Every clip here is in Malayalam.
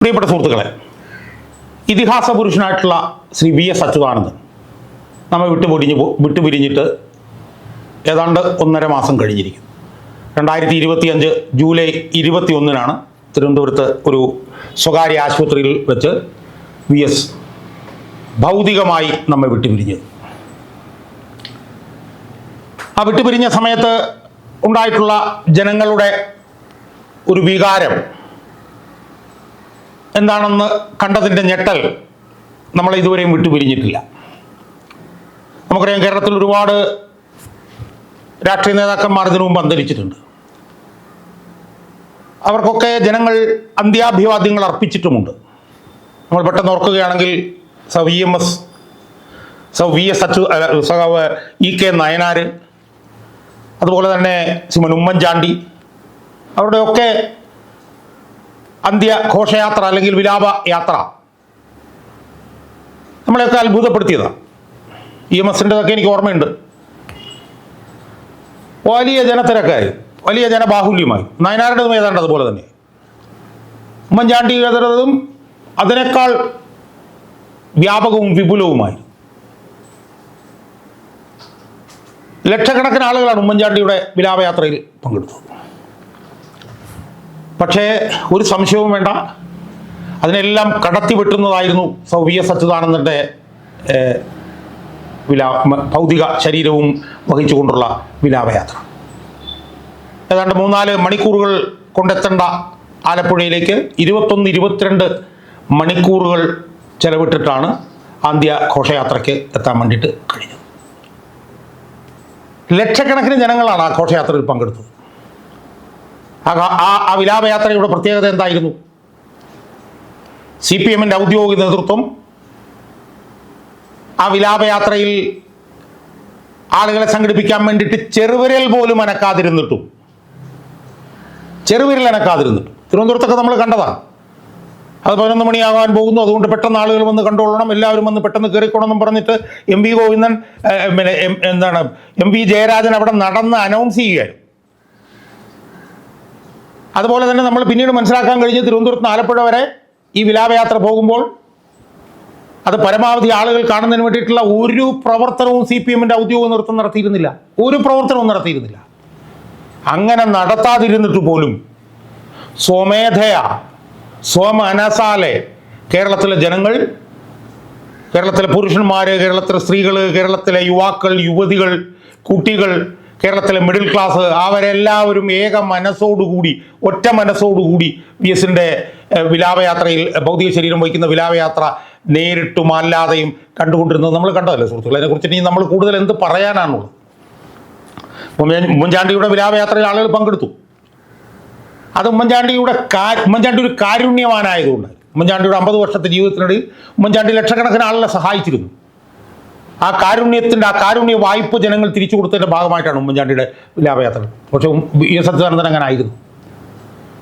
പ്രിയപ്പെട്ട സുഹൃത്തുക്കളെ, ഇതിഹാസ പുരുഷനായിട്ടുള്ള ശ്രീ VS അച്യുതാനന്ദൻ നമ്മെ വിട്ടുപിരിഞ്ഞിട്ട് ഏതാണ്ട് 1.5 മാസം കഴിഞ്ഞിരിക്കും. 2025 ജൂലൈ 21 തിരുവനന്തപുരത്ത് ഒരു സ്വകാര്യ ആശുപത്രിയിൽ വെച്ച് VS ഭൗതികമായി നമ്മെ വിട്ടുപിരിഞ്ഞത്. ആ വിട്ടുപിരിഞ്ഞ സമയത്ത് ഉണ്ടായിട്ടുള്ള ജനങ്ങളുടെ ഒരു വികാരം എന്താണെന്ന് കണ്ടതിൻ്റെ ഞെട്ടൽ നമ്മളെ ഇതുവരെയും വിട്ടുപിരിഞ്ഞിട്ടില്ല. നമുക്കറിയാം, കേരളത്തിൽ ഒരുപാട് രാഷ്ട്രീയ നേതാക്കന്മാർ ഇതിനു മുമ്പ് അന്തരിച്ചിട്ടുണ്ട്. അവർക്കൊക്കെ ജനങ്ങൾ അന്ത്യാഭിവാദ്യങ്ങൾ അർപ്പിച്ചിട്ടുമുണ്ട്. നമ്മൾ പെട്ടെന്ന് ഓർക്കുകയാണെങ്കിൽ സഖാവ് EK നയനാർ, അതുപോലെ തന്നെ ശ്രീമൻ ഉമ്മൻചാണ്ടി, അവരുടെയൊക്കെ അന്ത്യ ഘോഷയാത്ര അല്ലെങ്കിൽ വിലാപ യാത്ര നമ്മളെയൊക്കെ അത്ഭുതപ്പെടുത്തിയതാണ്. EMSൻ്റെതൊക്കെ എനിക്ക് ഓർമ്മയുണ്ട്. വലിയ ജനത്തിരക്കായി, വലിയ ജനബാഹുല്യമായി. നയനാരുടേതും ഏതാണ്ട് അതുപോലെ തന്നെ. ഉമ്മൻചാണ്ടിയുടേതും അതിനേക്കാൾ വ്യാപകവും വിപുലവുമായി. ലക്ഷക്കണക്കിന് ആളുകളാണ് ഉമ്മൻചാണ്ടിയുടെ വിലാപയാത്രയിൽ പങ്കെടുത്തത്. പക്ഷേ ഒരു സംശയവും വേണ്ട, അതിനെല്ലാം കടത്തി വെട്ടുന്നതായിരുന്നു VS അച്യുതാനന്ദൻ്റെ ഭൗതിക ശരീരവും വഹിച്ചുകൊണ്ടുള്ള വിലാപയാത്ര. ഏതാണ്ട് 3-4 മണിക്കൂറുകൾ കൊണ്ടെത്തേണ്ട ആലപ്പുഴയിലേക്ക് 21-22 മണിക്കൂറുകൾ ചെലവിട്ടിട്ടാണ് അന്ത്യ ഘോഷയാത്രയ്ക്ക് എത്താൻ വേണ്ടിയിട്ട് കഴിഞ്ഞത്. ലക്ഷക്കണക്കിന് ജനങ്ങളാണ് ആ ഘോഷയാത്രയിൽ പങ്കെടുത്തത്. ആ വിലാപയാത്രയുടെ പ്രത്യേകത എന്തായിരുന്നു? CPMൻ്റെ ഔദ്യോഗിക നേതൃത്വം ആ വിലാപയാത്രയിൽ ആളുകളെ സംഘടിപ്പിക്കാൻ വേണ്ടിയിട്ട് ചെറുവിരൽ അനക്കാതിരുന്നിട്ടും തിരുവനന്തപുരത്തൊക്കെ നമ്മൾ കണ്ടതാണ്. അത് 11 മണിയാകാൻ പോകുന്നു, അതുകൊണ്ട് പെട്ടെന്ന് ആളുകൾ വന്ന് കണ്ടോളണം, എല്ലാവരും വന്ന് പെട്ടെന്ന് കയറിക്കോണമെന്നും പറഞ്ഞിട്ട് MV ഗോവിന്ദൻ, MV ജയരാജൻ അവിടെ നടന്ന് അനൗൺസ് ചെയ്യുകയായിരുന്നു. അതുപോലെ തന്നെ നമ്മൾ പിന്നീട് മനസ്സിലാക്കാൻ കഴിഞ്ഞ് തിരുവനന്തപുരത്ത് നിന്ന് ആലപ്പുഴ വരെ ഈ വിലാപയാത്ര പോകുമ്പോൾ അത് പരമാവധി ആളുകൾ കാണുന്നതിന് വേണ്ടിയിട്ടുള്ള ഒരു പ്രവർത്തനവും CPMൻ്റെ ഔദ്യോഗിക നേതൃത്വം നടത്തിയിരുന്നില്ല. ഒരു പ്രവർത്തനവും നടത്തിയിരുന്നില്ല. അങ്ങനെ നടത്താതിരുന്നിട്ട് പോലും സ്വമേധയാ സ്വമനസാലെ കേരളത്തിലെ ജനങ്ങൾ, കേരളത്തിലെ പുരുഷന്മാർ, കേരളത്തിലെ സ്ത്രീകൾ, കേരളത്തിലെ യുവാക്കൾ, യുവതികൾ, കുട്ടികൾ, കേരളത്തിലെ മിഡിൽ ക്ലാസ്, അവരെല്ലാവരും ഒറ്റ മനസ്സോടുകൂടി VSൻ്റെ വിലാപയാത്രയിൽ, ഭൗതിക ശരീരം വഹിക്കുന്ന വിലാപയാത്ര നേരിട്ടും അല്ലാതെയും കണ്ടുകൊണ്ടിരുന്നത് നമ്മൾ കണ്ടതല്ലേ സുഹൃത്തുക്കളെ. അതിനെക്കുറിച്ചിട്ട് ഇനി നമ്മൾ കൂടുതൽ എന്ത് പറയാനാണുള്ളത്? ഉമ്മൻചാണ്ടിയുടെ വിലാപയാത്രയിൽ ആളുകൾ പങ്കെടുത്തു. അത് ഉമ്മൻചാണ്ടി ഒരു കാരുണ്യവാനായതുകൊണ്ട്, ഉമ്മൻചാണ്ടിയുടെ 50 വർഷത്തെ ജീവിതത്തിനിടയിൽ ഉമ്മൻചാണ്ടി ലക്ഷക്കണക്കിന് ആളുകളെ സഹായിച്ചിരുന്നു. ആ കാരുണ്യ വായ്പ ജനങ്ങൾ തിരിച്ചു കൊടുത്തതിൻ്റെ ഭാഗമായിട്ടാണ് ഉമ്മൻചാണ്ടിയുടെ വിലാപയാത്ര. പക്ഷേ VS അച്യുതാനന്ദൻ അങ്ങനെ ആയിരുന്നു.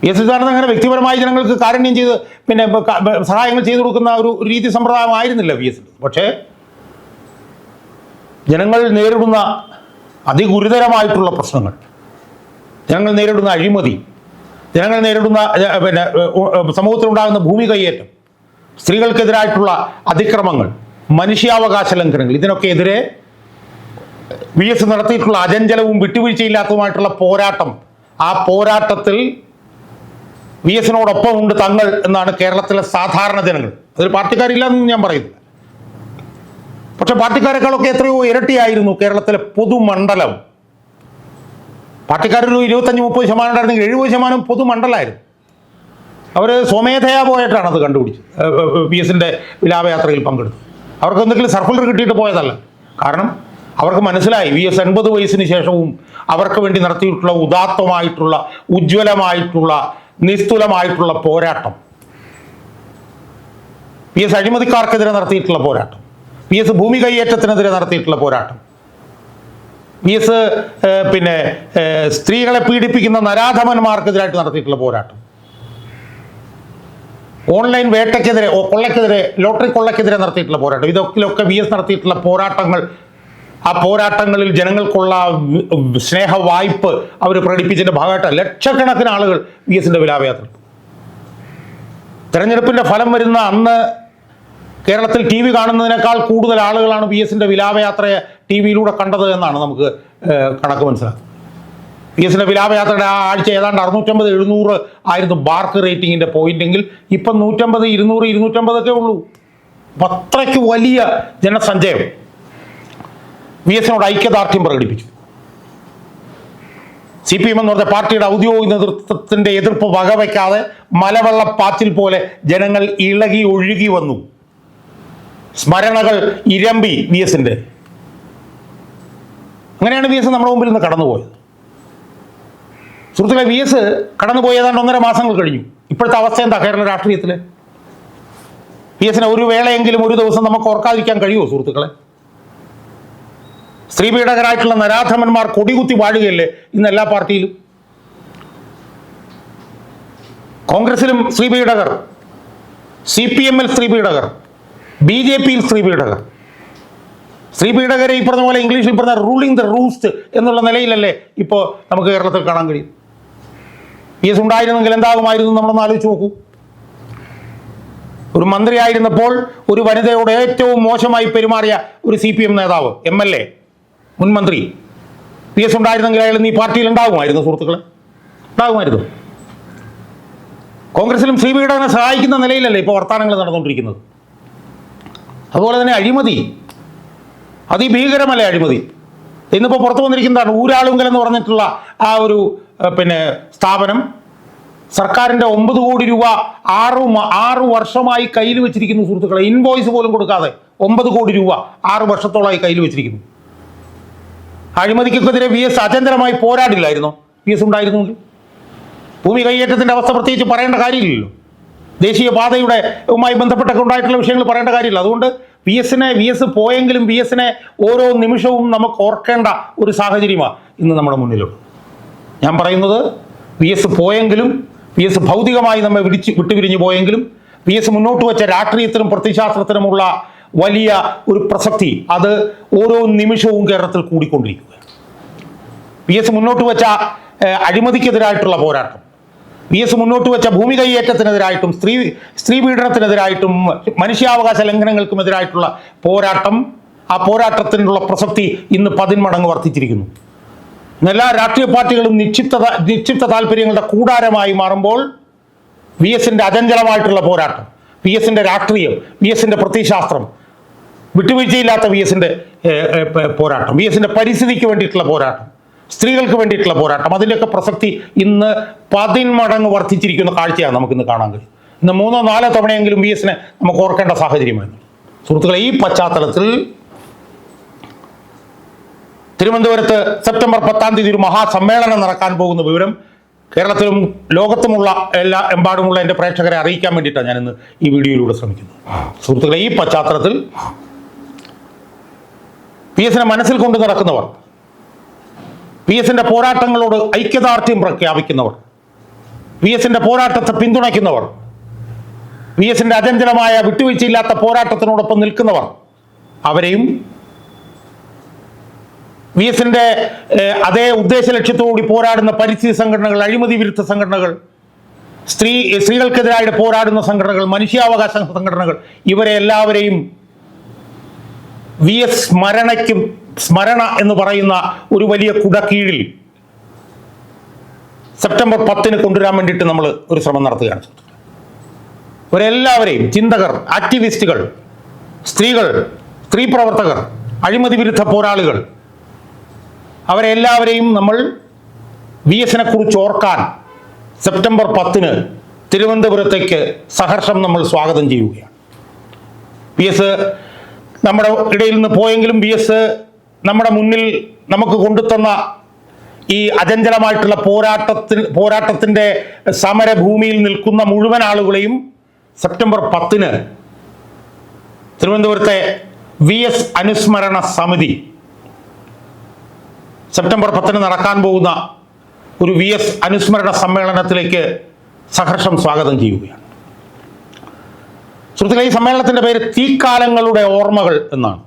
VS അച്യുതാനന്ദൻ അങ്ങനെ വ്യക്തിപരമായി ജനങ്ങൾക്ക് കാരുണ്യം ചെയ്ത് സഹായങ്ങൾ ചെയ്തു കൊടുക്കുന്ന ഒരു രീതി സമ്പ്രദായമായിരുന്നില്ല VS. പക്ഷേ ജനങ്ങൾ നേരിടുന്ന അതിഗുരുതരമായിട്ടുള്ള പ്രശ്നങ്ങൾ, ജനങ്ങൾ നേരിടുന്ന അഴിമതി, ജനങ്ങൾ നേരിടുന്ന സമൂഹത്തിലുണ്ടാകുന്ന ഭൂമി കയ്യേറ്റം, സ്ത്രീകൾക്കെതിരായിട്ടുള്ള അതിക്രമങ്ങൾ, മനുഷ്യാവകാശ ലംഘനങ്ങൾ, ഇതിനൊക്കെ എതിരെ VS നടത്തിയിട്ടുള്ള അചഞ്ചലവും വിട്ടുവീഴ്ചയില്ലാത്തതുമായിട്ടുള്ള പോരാട്ടം, ആ പോരാട്ടത്തിൽ VSനോടൊപ്പം ഉണ്ട് തങ്ങൾ എന്നാണ് കേരളത്തിലെ സാധാരണ ജനങ്ങൾ. അതിൽ പാർട്ടിക്കാരില്ലെന്ന് ഞാൻ പറയുന്നില്ല. പക്ഷെ പാർട്ടിക്കാരെക്കാളൊക്കെ എത്രയോ ഇരട്ടിയായിരുന്നു കേരളത്തിലെ പൊതുമണ്ഡലം. പാർട്ടിക്കാരൊരു 25-30% ഉണ്ടായിരുന്നെങ്കിൽ 70% പൊതുമണ്ഡലമായിരുന്നു. അവർ സ്വമേധയാ പോയിട്ടാണ് അത് കണ്ടുപിടിച്ചത്. VSൻ്റെ വിലാപയാത്രയിൽ പങ്കെടുത്തു. അവർക്ക് എന്തെങ്കിലും സർക്കുലർ കിട്ടിയിട്ട് പോയതല്ല. കാരണം അവർക്ക് മനസ്സിലായി VS 80 വയസ്സിന് ശേഷവും അവർക്ക് വേണ്ടി നടത്തിയിട്ടുള്ള ഉദാത്തമായിട്ടുള്ള, ഉജ്ജ്വലമായിട്ടുള്ള, നിസ്തുലമായിട്ടുള്ള പോരാട്ടം, VS അഴിമതിക്കാർക്കെതിരെ നടത്തിയിട്ടുള്ള പോരാട്ടം, VS ഭൂമി കയ്യേറ്റത്തിനെതിരെ നടത്തിയിട്ടുള്ള പോരാട്ടം, VS സ്ത്രീകളെ പീഡിപ്പിക്കുന്ന നരാധമന്മാർക്കെതിരായിട്ട് നടത്തിയിട്ടുള്ള പോരാട്ടം, ഓൺലൈൻ വേട്ടയ്ക്കെതിരെ, കൊള്ളയ്ക്കെതിരെ, ലോട്ടറി കൊള്ളയ്ക്കെതിരെ നടത്തിയിട്ടുള്ള പോരാട്ടം, ഇതൊക്കെ VS നടത്തിയിട്ടുള്ള പോരാട്ടങ്ങൾ. ആ പോരാട്ടങ്ങളിൽ ജനങ്ങൾക്കുള്ള സ്നേഹ വായ്പ അവർ പ്രകടിപ്പിച്ചതിൻ്റെ ഭാഗമായിട്ട് ലക്ഷക്കണക്കിന് ആളുകൾ VSൻ്റെ വിലാപയാത്ര. തെരഞ്ഞെടുപ്പിൻ്റെ ഫലം വരുന്ന അന്ന് കേരളത്തിൽ ടി വി കാണുന്നതിനേക്കാൾ കൂടുതൽ ആളുകളാണ് വി എസിൻ്റെ വിലാപയാത്രയെ ടി വിയിലൂടെ കണ്ടത് എന്നാണ് നമുക്ക് കണക്ക് മനസ്സിലാക്കുന്നത്. വി എസിൻ്റെ വിലാപയാത്രയുടെ ആ ആഴ്ച ഏതാണ്ട് 650-700 ആയിരുന്നു ബാർക്ക് റേറ്റിങ്ങിൻ്റെ പോയിന്റെങ്കിൽ ഇപ്പം 150, 200, 250 ഉള്ളൂ. അപ്പം അത്രയ്ക്ക് വലിയ ജനസഞ്ചയം വി എസിനോട് ഐക്യദാർഢ്യം പ്രകടിപ്പിച്ചു. CPM എന്ന് പറഞ്ഞ പാർട്ടിയുടെ ഔദ്യോഗിക നേതൃത്വത്തിൻ്റെ എതിർപ്പ് വകവയ്ക്കാതെ മലവെള്ളപ്പാച്ചിൽ പോലെ ജനങ്ങൾ ഇളകി ഒഴുകി വന്നു. സ്മരണകൾ ഇരമ്പി വി എസിൻ്റെ. അങ്ങനെയാണ് വി എസ് നമ്മുടെ മുമ്പിൽ നിന്ന് കടന്നുപോയത്. സുഹൃത്തുക്കളെ, വി എസ് കടന്നുപോയി ഏതാണ്ട് 1.5 മാസങ്ങൾ കഴിഞ്ഞു. ഇപ്പോഴത്തെ അവസ്ഥ എന്താ കേരള രാഷ്ട്രീയത്തിൽ? വി എസിനെ ഒരു വേളയെങ്കിലും ഒരു ദിവസം നമുക്ക് ഓർക്കാതിരിക്കാൻ കഴിയുമോ സുഹൃത്തുക്കളെ? സ്ത്രീ പീഡകരായിട്ടുള്ള നരാധമന്മാർ കൊടികുത്തി വാഴുകയല്ലേ ഇന്ന് എല്ലാ പാർട്ടിയിലും. കോൺഗ്രസിലും സ്ത്രീ പീഡകർ, CPM സ്ത്രീ പീഡകർ, BJP സ്ത്രീ പീഡകർ. സ്ത്രീ പീഡകരെ ഈ പറഞ്ഞ പോലെ ഇംഗ്ലീഷിൽ പറഞ്ഞ റൂളിംഗ് ദ റൂസ്റ്റ് എന്നുള്ള നിലയിലല്ലേ ഇപ്പോൾ നമുക്ക് കേരളത്തിൽ കാണാൻ കഴിയും. വി എസ് ഉണ്ടായിരുന്നെങ്കിൽ എന്താകുമായിരുന്നു നമ്മളൊന്ന് ആലോചിച്ച് നോക്കൂ. ഒരു മന്ത്രിയായിരുന്നപ്പോൾ ഒരു വനിതയോട് ഏറ്റവും മോശമായി പെരുമാറിയ ഒരു CPM നേതാവ്, MLA, മുൻ മന്ത്രി വി എസ് ഉണ്ടായിരുന്നെങ്കിൽ അയാൾ ഈ പാർട്ടിയിൽ ഉണ്ടാകുമായിരുന്നു സുഹൃത്തുക്കളെ? ഉണ്ടാകുമായിരുന്നു. കോൺഗ്രസിലും സ്ത്രീ പീഡകനെ സഹായിക്കുന്ന നിലയിലല്ലേ ഇപ്പോൾ വർത്തമാനങ്ങൾ നടന്നുകൊണ്ടിരിക്കുന്നത്. അതുപോലെ തന്നെ അഴിമതി, അതിഭീകരമല്ലേ അഴിമതി? ഇന്നിപ്പോൾ പുറത്തു വന്നിരിക്കുന്നതാണ് ഊരാളുങ്കൽ എന്ന് പറഞ്ഞിട്ടുള്ള ആ ഒരു സ്ഥാപനം സർക്കാരിൻ്റെ 9 കോടി രൂപ 6 വർഷമായി കയ്യിൽ വെച്ചിരിക്കുന്നു സുഹൃത്തുക്കളെ. ഇൻവോയ്സ് പോലും കൊടുക്കാതെ 9 കോടി രൂപ 6 വർഷത്തോളമായി കയ്യിൽ വെച്ചിരിക്കുന്നു. അഴിമതിക്കെതിരെ വി എസ് അചഞ്ചലമായി പോരാടില്ലായിരുന്നോ? വി എസ് ഉണ്ടായിരുന്നെങ്കിൽ. ഭൂമി കൈയേറ്റത്തിൻ്റെ അവസ്ഥ പ്രത്യേകിച്ച് പറയേണ്ട കാര്യമില്ലല്ലോ. ദേശീയ പാതയുമായി ബന്ധപ്പെട്ടൊക്കെ ഉണ്ടായിട്ടുള്ള വിഷയങ്ങൾ പറയേണ്ട കാര്യമില്ല. അതുകൊണ്ട് വി എസ് പോയെങ്കിലും വി എസിനെ ഓരോ നിമിഷവും നമുക്ക് ഓർക്കേണ്ട ഒരു സാഹചര്യമാണ് ഇന്ന് നമ്മുടെ മുന്നിലുള്ളത്. ഞാൻ പറയുന്നത്, വി എസ് പോയെങ്കിലും, വി എസ് ഭൗതികമായി നമ്മെ വിട്ടുപിരിഞ്ഞു പോയെങ്കിലും വി എസ് മുന്നോട്ട് വെച്ച രാഷ്ട്രീയത്തിനും പ്രത്യയശാസ്ത്രത്തിനുമുള്ള വലിയ ഒരു പ്രസക്തി അത് ഓരോ നിമിഷവും കേരളത്തിൽ കൂടിക്കൊണ്ടിരിക്കുക. വി എസ് മുന്നോട്ട് വെച്ച അഴിമതിക്കെതിരായിട്ടുള്ള പോരാട്ടം, വി എസ് മുന്നോട്ട് വെച്ച ഭൂമി കൈയേറ്റത്തിനെതിരായിട്ടും സ്ത്രീ പീഡനത്തിനെതിരായിട്ടും മനുഷ്യാവകാശ ലംഘനങ്ങൾക്കുമെതിരായിട്ടുള്ള പോരാട്ടം, ആ പോരാട്ടത്തിനുള്ള പ്രസക്തി ഇന്ന് 10 മടങ്ങ് വർദ്ധിച്ചിരിക്കുന്നു. എല്ലാ രാഷ്ട്രീയ പാർട്ടികളും നിക്ഷിപ്ത താല്പര്യങ്ങളുടെ കൂടാരമായി മാറുമ്പോൾ വി എസിൻ്റെ അചഞ്ചലമായിട്ടുള്ള പോരാട്ടം, വി എസിൻ്റെ രാഷ്ട്രീയം, വി എസിൻ്റെ പ്രത്യയശാസ്ത്രം, വിട്ടുവീഴ്ചയില്ലാത്ത വി എസിൻ്റെ പോരാട്ടം, വി എസിൻ്റെ പരിസ്ഥിതിക്ക് വേണ്ടിയിട്ടുള്ള പോരാട്ടം, സ്ത്രീകൾക്ക് വേണ്ടിയിട്ടുള്ള പോരാട്ടം, അതിൻ്റെയൊക്കെ പ്രസക്തി ഇന്ന് 10 മടങ്ങ് വർദ്ധിച്ചിരിക്കുന്ന കാഴ്ചയാണ് നമുക്കിന്ന് കാണാൻ കഴിയും. ഇന്ന് 3-4 തവണയെങ്കിലും വി എസിനെ നമുക്ക് ഓർക്കേണ്ട സാഹചര്യമായിരുന്നു. സുഹൃത്തുക്കളെ, ഈ പശ്ചാത്തലത്തിൽ തിരുവനന്തപുരത്ത് സെപ്റ്റംബർ 10-ാം തീയതി ഒരു മഹാസമ്മേളനം നടക്കാൻ പോകുന്ന വിവരം കേരളത്തിലും ലോകത്തുമുള്ള എമ്പാടുമുള്ള എൻ്റെ പ്രേക്ഷകരെ അറിയിക്കാൻ വേണ്ടിയിട്ടാണ് ഞാനിന്ന് ഈ വീഡിയോയിലൂടെ ശ്രമിക്കുന്നത്. സുഹൃത്തുക്കളെ, ഈ പശ്ചാത്തലത്തിൽ വി എസിനെ മനസ്സിൽ കൊണ്ട് നടക്കുന്നവർ, വി എസിൻ്റെ പോരാട്ടങ്ങളോട് ഐക്യദാർഢ്യം പ്രഖ്യാപിക്കുന്നവർ, വി എസിൻ്റെ പോരാട്ടത്തെ പിന്തുണയ്ക്കുന്നവർ, വി എസിൻ്റെ അചഞ്ചലമായ വിട്ടുവീഴ്ചയില്ലാത്ത പോരാട്ടത്തിനോടൊപ്പം നിൽക്കുന്നവർ, അവരെയും വി എസിൻ്റെ അതേ ഉദ്ദേശ ലക്ഷ്യത്തോടുകൂടി പോരാടുന്ന പരിസ്ഥിതി സംഘടനകൾ, അഴിമതി വിരുദ്ധ സംഘടനകൾ, സ്ത്രീകൾക്കെതിരായിട്ട് പോരാടുന്ന സംഘടനകൾ, മനുഷ്യാവകാശ സംഘടനകൾ, ഇവരെ എല്ലാവരെയും വി എസ് സ്മരണ എന്ന് പറയുന്ന ഒരു വലിയ കുടക്കീഴിൽ സെപ്റ്റംബർ 10-ന് കൊണ്ടുവരാൻ വേണ്ടിയിട്ട് നമ്മൾ ഒരു ശ്രമം നടത്തുകയാണ്. ഇവരെല്ലാവരെയും, ചിന്തകർ, ആക്ടിവിസ്റ്റുകൾ, സ്ത്രീകൾ, സ്ത്രീ പ്രവർത്തകർ, അഴിമതി വിരുദ്ധ പോരാളികൾ, അവരെല്ലാവരെയും നമ്മൾ വി എസിനെ കുറിച്ച് ഓർക്കാൻ സെപ്റ്റംബർ 10-ന് തിരുവനന്തപുരത്തേക്ക് സഹർഷം നമ്മൾ സ്വാഗതം ചെയ്യുകയാണ്. വി എസ് നമ്മുടെ ഇടയിൽ നിന്ന് പോയെങ്കിലും വി എസ് നമ്മുടെ മുന്നിൽ നമുക്ക് കൊണ്ടുതന്ന ഈ അചഞ്ചലമായിട്ടുള്ള പോരാട്ടത്തിൻ്റെ സമരഭൂമിയിൽ നിൽക്കുന്ന മുഴുവൻ ആളുകളെയും സെപ്റ്റംബർ 10-ന് തിരുവനന്തപുരത്തെ വി എസ് അനുസ്മരണ സമിതി സെപ്റ്റംബർ 10-ന് നടക്കാൻ പോകുന്ന ഒരു വി എസ് അനുസ്മരണ സമ്മേളനത്തിലേക്ക് സഹർഷം സ്വാഗതം ചെയ്യുകയാണ്. സുഹൃത്തുക്കളെ, ഈ സമ്മേളനത്തിൻ്റെ പേര് തീക്കാലങ്ങളുടെ ഓർമ്മകൾ എന്നാണ്.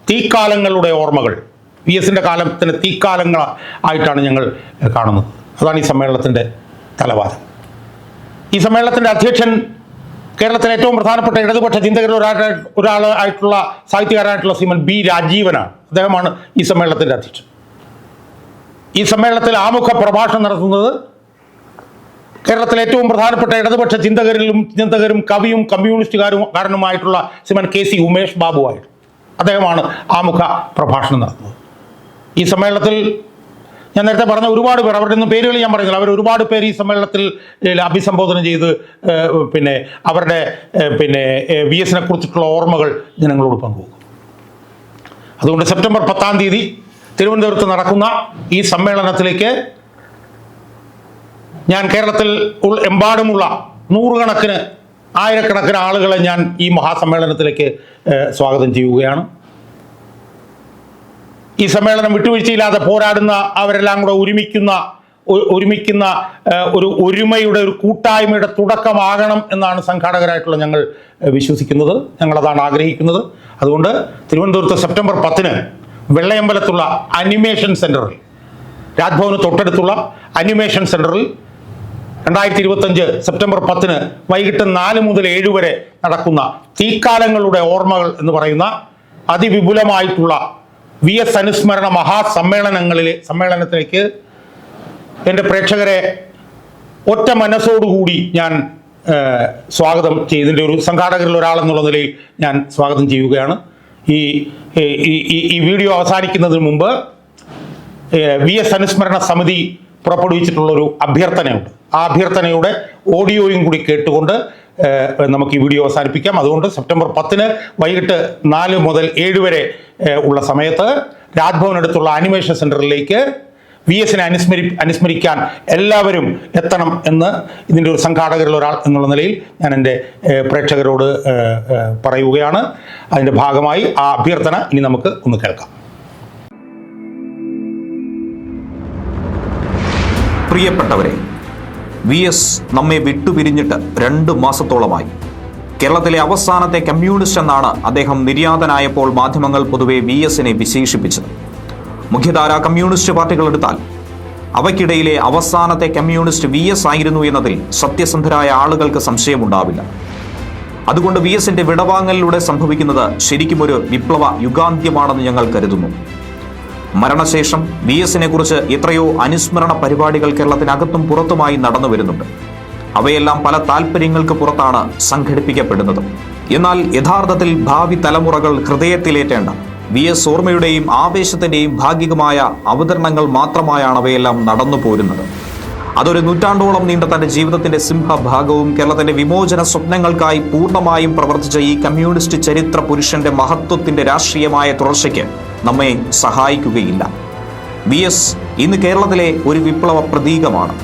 തീക്കാലങ്ങളുടെ ഓർമ്മകൾ. വി എസിൻ്റെ കാലത്തിന് തീക്കാലങ്ങൾ ആയിട്ടാണ് ഞങ്ങൾ കാണുന്നത്. അതാണ് ഈ സമ്മേളനത്തിൻ്റെ തലവാദം. ഈ സമ്മേളനത്തിൻ്റെ അധ്യക്ഷൻ കേരളത്തിലെ ഏറ്റവും പ്രധാനപ്പെട്ട ഇടതുപക്ഷ ചിന്തകരിൽ ഒരാളായിട്ടുള്ള സാഹിത്യകാരനായിട്ടുള്ള ശ്രീമൻ ബി രാജീവനാണ്. അദ്ദേഹമാണ് ഈ സമ്മേളനത്തിൻ്റെ അധ്യക്ഷൻ. ഈ സമ്മേളനത്തിൽ ആമുഖ പ്രഭാഷണം നടത്തുന്നത് കേരളത്തിലെ ഏറ്റവും പ്രധാനപ്പെട്ട ഇടതുപക്ഷ ചിന്തകരും കവിയും കമ്മ്യൂണിസ്റ്റുകാരനുമായിട്ടുള്ള ശ്രീമൻ KC ഉമേഷ് ബാബുവായിട്ട് അദ്ദേഹമാണ് ആമുഖ പ്രഭാഷണം നടത്തുന്നത്. ഈ സമ്മേളനത്തിൽ ഞാൻ നേരത്തെ പറഞ്ഞ ഒരുപാട് പേർ, അവരുടെ ഒന്നും പേരുകൾ ഞാൻ പറയുന്നില്ല, അവർ ഒരുപാട് പേര് ഈ സമ്മേളനത്തിൽ അഭിസംബോധന ചെയ്ത് അവരുടെ VS-നെ കുറിച്ചിട്ടുള്ള ഓർമ്മകൾ ജനങ്ങളോട് പങ്കുവെക്കും. അതുകൊണ്ട് സെപ്റ്റംബർ 10-ാം തീയതി തിരുവനന്തപുരത്ത് നടക്കുന്ന ഈ സമ്മേളനത്തിലേക്ക് ഞാൻ കേരളത്തിൽ എമ്പാടുമുള്ള നൂറുകണക്കിന് ആയിരക്കണക്കിന് ആളുകളെ ഞാൻ ഈ മഹാസമ്മേളനത്തിലേക്ക് സ്വാഗതം ചെയ്യുകയാണ്. ഈ സമ്മേളനം വിട്ടുവീഴ്ചയില്ലാതെ പോരാടുന്ന അവരെല്ലാം കൂടെ ഒരുമിക്കുന്ന ഒരു ഒരുമയുടെ ഒരു കൂട്ടായ്മയുടെ തുടക്കമാകണം എന്നാണ് സംഘാടകരായിട്ടുള്ള ഞങ്ങൾ വിശ്വസിക്കുന്നത്. ഞങ്ങളതാണ് ആഗ്രഹിക്കുന്നത്. അതുകൊണ്ട് തിരുവനന്തപുരത്ത് സെപ്റ്റംബർ 10-ന് വെള്ളയമ്പലത്തുള്ള അനിമേഷൻ സെൻറ്ററിൽ, രാജ്ഭവന് തൊട്ടടുത്തുള്ള അനിമേഷൻ സെൻറ്ററിൽ 2025 സെപ്റ്റംബർ 10-ന് വൈകിട്ട് 4 മുതൽ 7 വരെ നടക്കുന്ന തീക്കാലങ്ങളുടെ ഓർമ്മകൾ എന്ന് പറയുന്ന അതിവിപുലമായിട്ടുള്ള VS അനുസ്മരണ സമ്മേളനത്തിലേക്ക് എൻ്റെ പ്രേക്ഷകരെ ഒറ്റ മനസ്സോടുകൂടി ഞാൻ സ്വാഗതം ചെയ്തതിൻ്റെ ഒരു സംഘാടകരിൽ ഒരാളെന്നുള്ള നിലയിൽ ഞാൻ സ്വാഗതം ചെയ്യുകയാണ്. ഈ വീഡിയോ അവസാനിക്കുന്നതിന് മുമ്പ് VS അനുസ്മരണ സമിതി പുറപ്പെടുവിച്ചിട്ടുള്ളൊരു അഭ്യർത്ഥനയുണ്ട്. ആ അഭ്യർത്ഥനയുടെ ഓഡിയോയും കൂടി കേട്ടുകൊണ്ട് നമുക്ക് ഈ വീഡിയോ അവസാനിപ്പിക്കാം. അതുകൊണ്ട് സെപ്റ്റംബർ 10-ന് വൈകിട്ട് 4 മുതൽ 7 വരെ ഉള്ള സമയത്ത് രാജ്ഭവനടുത്തുള്ള ആനിമേഷൻ സെൻറ്ററിലേക്ക് VS-നെ അനുസ്മരിക്കാൻ എല്ലാവരും എത്തണം എന്ന് ഇതിൻ്റെ ഒരു സംഘാടകരിൽ ഒരാൾ എന്നുള്ള നിലയിൽ ഞാൻ എൻ്റെ പ്രേക്ഷകരോട് പറയുകയാണ്. അതിൻ്റെ ഭാഗമായി ആ അഭ്യർത്ഥന ഇനി നമുക്ക് ഒന്ന് കേൾക്കാം. പ്രിയപ്പെട്ടവരെ, VS നമ്മെ വിട്ടുപിരിഞ്ഞിട്ട് 2 മാസത്തോളമായി. കേരളത്തിലെ അവസാനത്തെ കമ്മ്യൂണിസ്റ്റ് എന്നാണ് അദ്ദേഹം നിര്യാതനായപ്പോൾ മാധ്യമങ്ങൾ പൊതുവെ VS-നെ വിശേഷിപ്പിച്ചത്. മുഖ്യധാരാ കമ്മ്യൂണിസ്റ്റ് പാർട്ടികൾ എടുത്താൽ അവയ്ക്കിടയിലെ അവസാനത്തെ കമ്മ്യൂണിസ്റ്റ് VS ആയിരുന്നു എന്നതിൽ സത്യസന്ധരായ ആളുകൾക്ക് സംശയമുണ്ടാവില്ല. അതുകൊണ്ട് VS-ന്റെ വിടവാങ്ങലിലൂടെ സംഭവിക്കുന്നത് ശരിക്കും ഒരു വിപ്ലവ യുഗാന്ത്യമാണെന്ന് ഞങ്ങൾ കരുതുന്നു. മരണശേഷം VS-നെ കുറിച്ച് എത്രയോ അനുസ്മരണ പരിപാടികൾ കേരളത്തിനകത്തും പുറത്തുമായി നടന്നു വരുന്നുണ്ട്. അവയെല്ലാം പല താല്പര്യങ്ങൾക്ക് പുറത്താണ് സംഘടിപ്പിക്കപ്പെടുന്നത്. എന്നാൽ യഥാർത്ഥത്തിൽ ഭാവി തലമുറകൾ ഹൃദയത്തിലേറ്റേണ്ട VS ഓർമ്മയുടെയും ആവേശത്തിൻ്റെയും ഭാഗികമായ അവതരണങ്ങൾ മാത്രമായാണ് അവയെല്ലാം നടന്നു പോരുന്നത്. അതൊരു നൂറ്റാണ്ടോളം നീണ്ട തൻ്റെ ജീവിതത്തിൻ്റെ സിംഹഭാഗവും കേരളത്തിൻ്റെ വിമോചന സ്വപ്നങ്ങൾക്കായി പൂർണ്ണമായും പ്രവർത്തിച്ച ഈ കമ്മ്യൂണിസ്റ്റ് ചരിത്ര പുരുഷന്റെ മഹത്വത്തിൻ്റെ രാഷ്ട്രീയമായ തുടർച്ചയ്ക്ക് നമ്മെ സഹായിക്കുകയില്ല. VS ഇന്ന് കേരളത്തിലെ ഒരു വിപ്ലവ പ്രതീകമാണ്.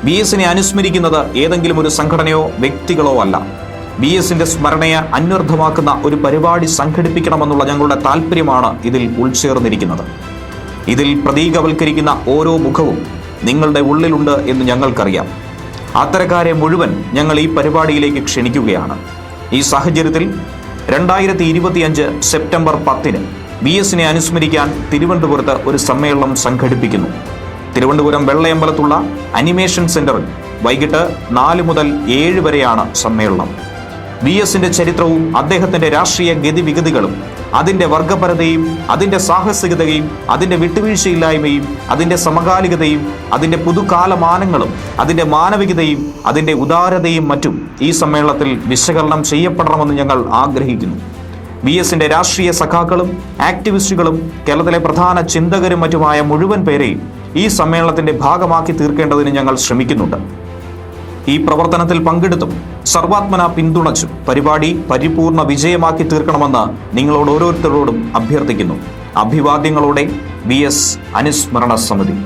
VS-നെ അനുസ്മരിക്കുന്നത് ഏതെങ്കിലും ഒരു സംഘടനയോ വ്യക്തികളോ അല്ല. VS-ന്റെ സ്മരണയെ അന്വർത്ഥമാക്കുന്ന ഒരു പരിപാടി സംഘടിപ്പിക്കണമെന്നുള്ള ഞങ്ങളുടെ താല്പര്യമാണ് ഇതിൽ ഉൾച്ചേർന്നിരിക്കുന്നത്. ഇതിൽ പ്രതീകവൽക്കരിക്കുന്ന ഓരോ മുഖവും നിങ്ങളുടെ ഉള്ളിലുണ്ട് എന്ന് ഞങ്ങൾക്കറിയാം. അത്തരക്കാരെ മുഴുവൻ ഞങ്ങൾ ഈ പരിപാടിയിലേക്ക് ക്ഷണിക്കുകയാണ്. ഈ സാഹചര്യത്തിൽ 2025 സെപ്റ്റംബർ 10-ന് VS-നെ അനുസ്മരിക്കാൻ തിരുവനന്തപുരത്ത് ഒരു സമ്മേളനം സംഘടിപ്പിക്കുന്നു. തിരുവനന്തപുരം വെള്ളയമ്പലത്തുള്ള അനിമേഷൻ സെന്ററിൽ വൈകിട്ട് 4 മുതൽ 7 വരെയാണ് സമ്മേളനം. VS-ന്റെ ചരിത്രവും അദ്ദേഹത്തിന്റെ രാഷ്ട്രീയ ഗതിവിഗതികളും അതിൻ്റെ വർഗപരതയും അതിൻ്റെ സാഹസികതയും അതിൻ്റെ വിട്ടുവീഴ്ചയില്ലായ്മയും അതിൻ്റെ സമകാലികതയും അതിൻ്റെ പുതുകാലമാനങ്ങളും അതിൻ്റെ മാനവികതയും അതിൻ്റെ ഉദാരതയും മറ്റും ഈ സമ്മേളനത്തിൽ വിശകലനം ചെയ്യപ്പെടണമെന്ന് ഞങ്ങൾ ആഗ്രഹിക്കുന്നു. VS-ന്റെ രാഷ്ട്രീയ സഖാക്കളും ആക്ടിവിസ്റ്റുകളും കേരളത്തിലെ പ്രധാന ചിന്തകരും മറ്റുമായ മുഴുവൻ പേരെയും ഈ സമ്മേളനത്തിന്റെ ഭാഗമാക്കി തീർക്കേണ്ടതിന് ഞങ്ങൾ ശ്രമിക്കുന്നുണ്ട്. ഈ പ്രവർത്തനത്തിൽ പങ്കെടുത്തും സർവാത്മന പിന്തുണച്ചും പരിപാടി പരിപൂർണ വിജയമാക്കി തീർക്കണമെന്ന് നിങ്ങളോട് ഓരോരുത്തരോടും അഭ്യർത്ഥിക്കുന്നു. അഭിവാദ്യങ്ങളോടെ VS അനുസ്മരണ സമിതി.